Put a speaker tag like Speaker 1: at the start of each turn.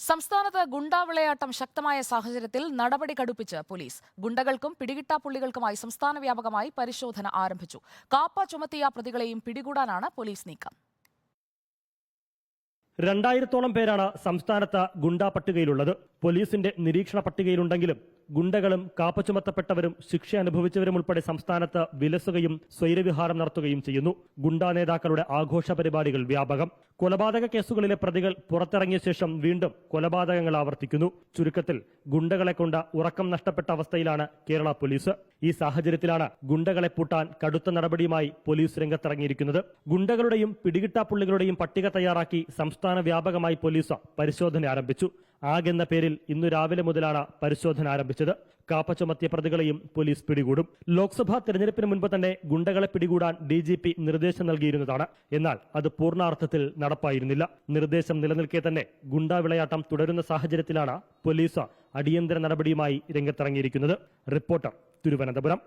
Speaker 1: സംസ്ഥാനത്ത് ഗുണ്ടാവിളയാട്ടം ശക്തമായ സാഹചര്യത്തിൽ നടപടി കടുപ്പിച്ച് പോലീസ്. ഗുണ്ടകൾക്കും പിടികിട്ടാപ്പുള്ളികൾക്കുമായി സംസ്ഥാന വ്യാപകമായി പരിശോധന ആരംഭിച്ചു. കാപ്പ ചുമത്തിയ പ്രതികളെയും പിടികൂടാനാണ് പോലീസ് നീക്കം.
Speaker 2: 2000-ഓളം പേരാണ് സംസ്ഥാനത്ത് ഗുണ്ടാ പട്ടികയിലുള്ളത്. പോലീസിന്റെ നിരീക്ഷണ പട്ടികയിലുണ്ടെങ്കിലും ഗുണ്ടകളും കാപ്പ ചുമത്തപ്പെട്ടവരും ശിക്ഷ അനുഭവിച്ചവരും ഉൾപ്പെടെ സംസ്ഥാനത്ത് വിലസുകയും സ്വൈരവിഹാരം നടത്തുകയും ചെയ്യുന്നു. ഗുണ്ടാ നേതാക്കളുടെ ആഘോഷ പരിപാടികൾ വ്യാപകം. കൊലപാതക കേസുകളിലെ പ്രതികൾ പുറത്തിറങ്ങിയ ശേഷം വീണ്ടും കൊലപാതകങ്ങൾ ആവർത്തിക്കുന്നു. ചുരുക്കത്തിൽ ഗുണ്ടകളെ കൊണ്ട് ഉറക്കം നഷ്ടപ്പെട്ട അവസ്ഥയിലാണ് കേരള പോലീസ്. ഈ സാഹചര്യത്തിലാണ് ഗുണ്ടകളെ പൂട്ടാൻ കടുത്ത നടപടിയുമായി പോലീസ് രംഗത്തിറങ്ങിയിരിക്കുന്നത്. ഗുണ്ടകളുടെയും പിടികിട്ടാപ്പുള്ളികളുടെയും പട്ടിക തയ്യാറാക്കി സംസ്ഥാന വ്യാപകമായി പോലീസ് പരിശോധന ആരംഭിച്ചു. ആഗ് എന്ന പേരിൽ ഇന്നു രാവിലെ മുതലാണ് പരിശോധന ആരംഭിച്ചത്. കാപ്പ ചുമത്തിയ പ്രതികളെയും പോലീസ് പിടികൂടും. ലോക്സഭാ തെരഞ്ഞെടുപ്പിന് മുൻപ് തന്നെ ഗുണ്ടകളെ പിടികൂടാൻ DGP നിർദ്ദേശം നൽകിയിരുന്നതാണ്. എന്നാൽ അത് പൂർണ്ണാർത്ഥത്തിൽ നടപ്പായിരുന്നില്ല. നിർദ്ദേശം നിലനിൽക്കെ തന്നെ ഗുണ്ടാ വിളയാട്ടം തുടരുന്ന സാഹചര്യത്തിലാണ് പോലീസ് അടിയന്തര നടപടിയുമായി രംഗത്തിറങ്ങിയിരിക്കുന്നത്. റിപ്പോർട്ടർ, തിരുവനന്തപുരം.